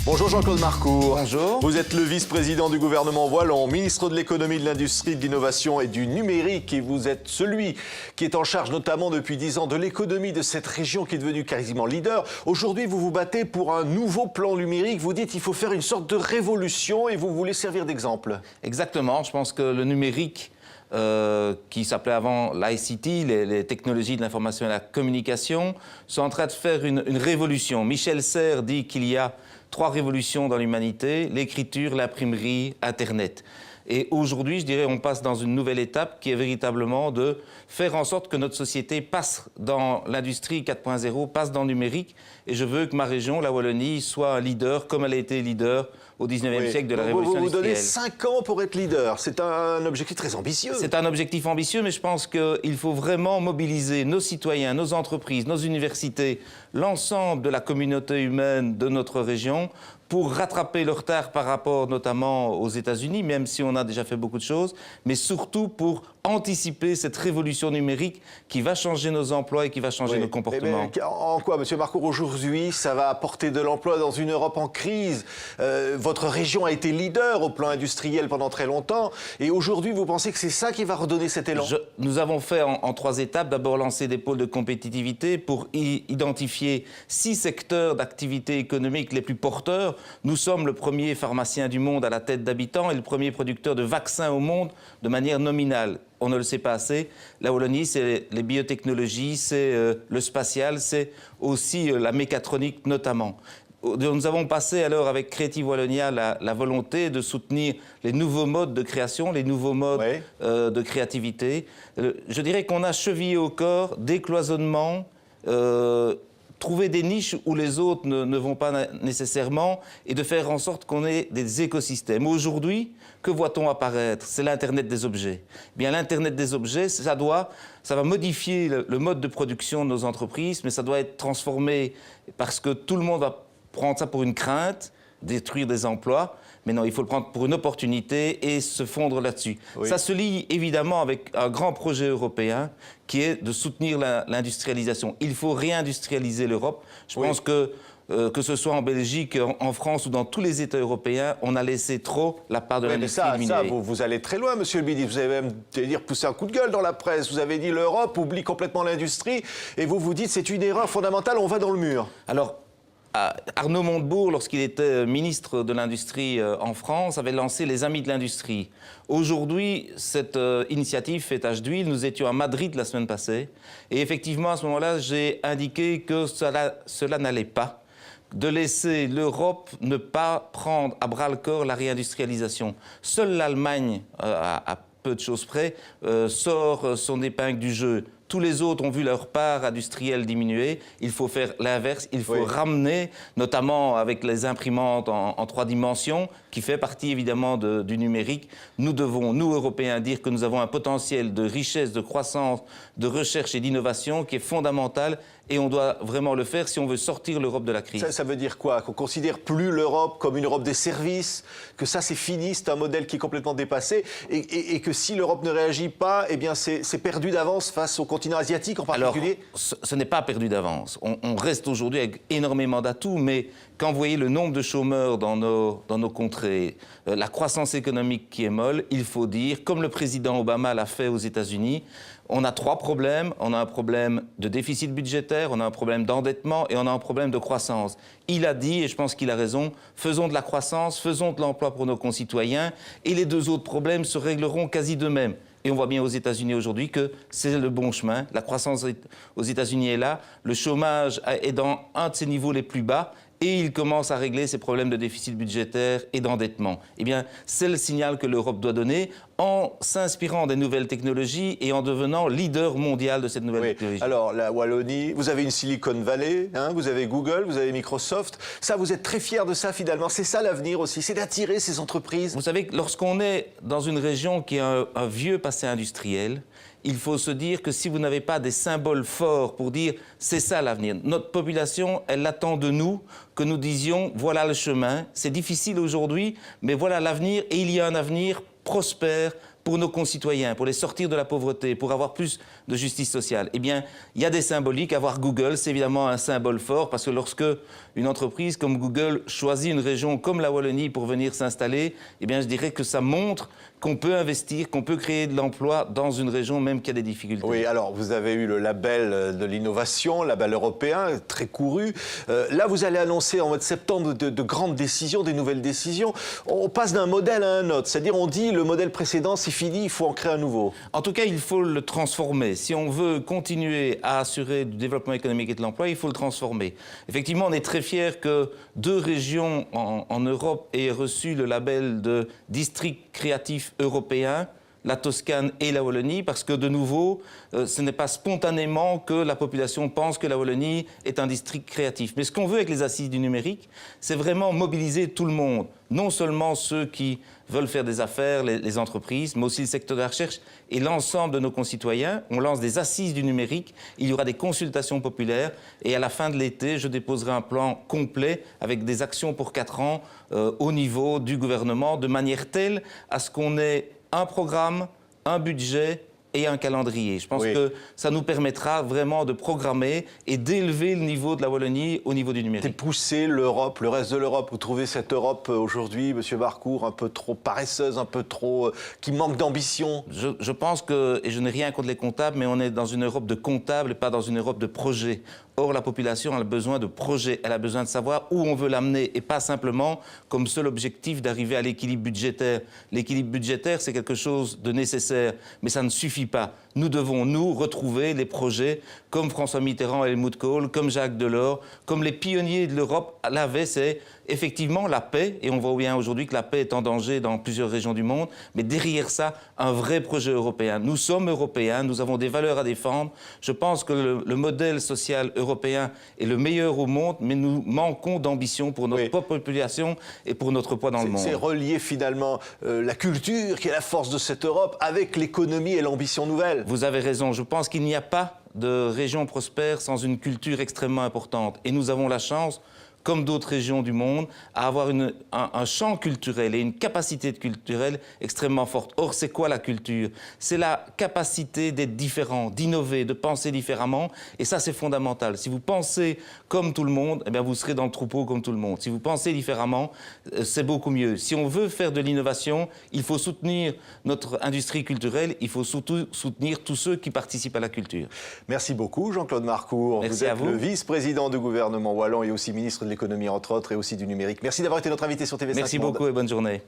Bonjour Jean-Claude Marcourt. Bonjour. Vous êtes le vice-président du gouvernement wallon, ministre de l'économie, de l'industrie, de l'innovation et du numérique. Et vous êtes celui qui est en charge notamment depuis 10 ans de l'économie de cette région qui est devenue quasiment leader. Aujourd'hui, vous vous battez pour un nouveau plan numérique. Vous dites qu'il faut faire une sorte de révolution et vous voulez servir d'exemple. Exactement. Je pense que le numérique, qui s'appelait avant l'ICT, les technologies de l'information et de la communication, sont en train de faire une révolution. Michel Serres dit qu'il y a 3 révolutions dans l'humanité, l'écriture, l'imprimerie, Internet. Et aujourd'hui, je dirais, on passe dans une nouvelle étape qui est véritablement de faire en sorte que notre société passe dans l'industrie 4.0, passe dans le numérique. Et je veux que ma région, la Wallonie, soit un leader comme elle a été leader au 19e siècle de la révolution industrielle. Vous donnez 5 ans pour être leader. C'est un objectif très ambitieux. C'est un objectif ambitieux, mais je pense qu'il faut vraiment mobiliser nos citoyens, nos entreprises, nos universités, l'ensemble de la communauté humaine de notre région pour rattraper le retard par rapport notamment aux États-Unis, même si on a déjà fait beaucoup de choses, mais surtout pour anticiper cette révolution numérique qui va changer nos emplois et qui va changer nos comportements. Mais en quoi, M. Marcourt, aujourd'hui, ça va apporter de l'emploi dans une Europe en crise? Votre région a été leader au plan industriel pendant très longtemps. Et aujourd'hui, vous pensez que c'est ça qui va redonner cet élan? Nous avons fait en 3 étapes. D'abord, lancer des pôles de compétitivité pour identifier 6 secteurs d'activité économique les plus porteurs. Nous sommes le premier pharmacien du monde à la tête d'habitants et le premier producteur de vaccins au monde de manière nominale. On ne le sait pas assez. La Wallonie, c'est les biotechnologies, c'est le spatial, c'est aussi la mécatronique notamment. Nous avons passé alors avec Creative Wallonia la volonté de soutenir les nouveaux modes de création, les nouveaux modes de créativité. Je dirais qu'on a chevillé au corps décloisonnement, trouver des niches où les autres ne vont pas nécessairement et de faire en sorte qu'on ait des écosystèmes. Aujourd'hui, que voit-on apparaître? C'est l'Internet des objets. Bien, l'Internet des objets, ça va modifier le mode de production de nos entreprises, mais ça doit être transformé parce que tout le monde va prendre ça pour une crainte, détruire des emplois. Mais non, il faut le prendre pour une opportunité et se fondre là-dessus. Oui. Ça se lie évidemment avec un grand projet européen qui est de soutenir l'industrialisation. Il faut réindustrialiser l'Europe. Je pense que ce soit en Belgique, en France ou dans tous les États européens, on a laissé trop la part de l'industrie ça, vous allez très loin, monsieur le ministre. Vous avez même poussé un coup de gueule dans la presse. Vous avez dit l'Europe oublie complètement l'industrie et vous dites c'est une erreur fondamentale, on va dans le mur. Alors, Arnaud Montebourg, lorsqu'il était ministre de l'Industrie en France, avait lancé les Amis de l'Industrie. Aujourd'hui, cette initiative fait tache d'huile. Nous étions à Madrid la semaine passée. Et effectivement, à ce moment-là, j'ai indiqué que cela n'allait pas. De laisser l'Europe ne pas prendre à bras-le-corps la réindustrialisation. Seule l'Allemagne, à peu de choses près, sort son épingle du jeu. Tous les autres ont vu leur part industrielle diminuer. Il faut faire l'inverse. Il faut ramener, notamment avec les imprimantes en 3 dimensions, qui fait partie évidemment du numérique. Nous devons, nous Européens, dire que nous avons un potentiel de richesse, de croissance, de recherche et d'innovation qui est fondamental. Et on doit vraiment le faire si on veut sortir l'Europe de la crise. Ça veut dire quoi? Qu'on considère plus l'Europe comme une Europe des services, que ça c'est fini, c'est un modèle qui est complètement dépassé, et que si l'Europe ne réagit pas, eh bien c'est perdu d'avance face au continent asiatique en particulier? Alors, ce n'est pas perdu d'avance. On reste aujourd'hui avec énormément d'atouts, mais quand vous voyez le nombre de chômeurs dans nos contrées, la croissance économique qui est molle, il faut dire, comme le président Obama l'a fait aux États-Unis, on a 3 problèmes. On a un problème de déficit budgétaire, on a un problème d'endettement et on a un problème de croissance. Il a dit, et je pense qu'il a raison, faisons de la croissance, faisons de l'emploi pour nos concitoyens et les 2 autres problèmes se régleront quasi d'eux-mêmes. Et on voit bien aux États-Unis aujourd'hui que c'est le bon chemin. La croissance aux États-Unis est là, le chômage est dans un de ses niveaux les plus bas et il commence à régler ses problèmes de déficit budgétaire et d'endettement. Eh bien, c'est le signal que l'Europe doit donner en s'inspirant des nouvelles technologies et en devenant leader mondial de cette nouvelle technologie. Alors, la Wallonie, vous avez une Silicon Valley, vous avez Google, vous avez Microsoft. Ça, vous êtes très fiers de ça, finalement. C'est ça l'avenir aussi, c'est d'attirer ces entreprises. Vous savez que lorsqu'on est dans une région qui a un vieux passé industriel, il faut se dire que si vous n'avez pas des symboles forts pour dire c'est ça l'avenir, notre population, elle attend de nous que nous disions voilà le chemin. C'est difficile aujourd'hui, mais voilà l'avenir et il y a un avenir prospère pour nos concitoyens, pour les sortir de la pauvreté, pour avoir plus de justice sociale. Eh bien, il y a des symboliques. Avoir Google, c'est évidemment un symbole fort, parce que lorsque une entreprise comme Google choisit une région comme la Wallonie pour venir s'installer, eh bien, je dirais que ça montre qu'on peut investir, qu'on peut créer de l'emploi dans une région même qui a des difficultés. Oui, alors vous avez eu le label de l'innovation, label européen, très couru. Là, vous allez annoncer en mois de septembre de grandes décisions, des nouvelles décisions. On passe d'un modèle à un autre, c'est-à-dire on dit le modèle précédent c'est fini, il faut en créer un nouveau. En tout cas, il faut le transformer. Si on veut continuer à assurer du développement économique et de l'emploi, il faut le transformer. Effectivement, on est très fiers que 2 régions en Europe aient reçu le label de district créatif européen, la Toscane et la Wallonie, parce que de nouveau, ce n'est pas spontanément que la population pense que la Wallonie est un district créatif. Mais ce qu'on veut avec les assises du numérique, c'est vraiment mobiliser tout le monde, non seulement ceux qui veulent faire des affaires, les entreprises, mais aussi le secteur de la recherche et l'ensemble de nos concitoyens. On lance des assises du numérique, il y aura des consultations populaires et à la fin de l'été, je déposerai un plan complet avec des actions pour 4 ans au niveau du gouvernement, de manière telle à ce qu'on ait un programme, un budget et un calendrier. Je pense que ça nous permettra vraiment de programmer et d'élever le niveau de la Wallonie au niveau du numérique. C'est pousser l'Europe, le reste de l'Europe. Vous trouvez cette Europe aujourd'hui, Monsieur Marcourt, un peu trop paresseuse, un peu trop... qui manque d'ambition? Je pense que, et je n'ai rien contre les comptables, mais on est dans une Europe de comptables et pas dans une Europe de projets. Or, la population a besoin de projets, elle a besoin de savoir où on veut l'amener et pas simplement comme seul objectif d'arriver à l'équilibre budgétaire. L'équilibre budgétaire, c'est quelque chose de nécessaire, mais ça ne suffit pas. Nous devons, nous, retrouver les projets comme François Mitterrand et Helmut Kohl, comme Jacques Delors, comme les pionniers de l'Europe l'avaient, c'est effectivement la paix, et on voit bien aujourd'hui que la paix est en danger dans plusieurs régions du monde, mais derrière ça, un vrai projet européen. Nous sommes européens, nous avons des valeurs à défendre. Je pense que le modèle social européen est le meilleur au monde, mais nous manquons d'ambition pour notre propre population et pour notre poids dans le monde. C'est relier finalement la culture, qui est la force de cette Europe, avec l'économie et l'ambition nouvelle. Vous avez raison, je pense qu'il n'y a pas de région prospère sans une culture extrêmement importante. Et nous avons la chance, comme d'autres régions du monde, à avoir un champ culturel et une capacité culturelle extrêmement forte. Or, c'est quoi la culture? C'est la capacité d'être différent, d'innover, de penser différemment. Et ça, c'est fondamental. Si vous pensez comme tout le monde, eh bien, vous serez dans le troupeau comme tout le monde. Si vous pensez différemment, c'est beaucoup mieux. Si on veut faire de l'innovation, il faut soutenir notre industrie culturelle. Il faut surtout soutenir tous ceux qui participent à la culture. Merci beaucoup, Jean-Claude Marcourt. Merci à vous. Vous êtes le vice-président du gouvernement wallon et aussi ministre de l'économie, entre autres, et aussi du numérique. Merci d'avoir été notre invité sur TV5 Monde. Merci beaucoup et bonne journée.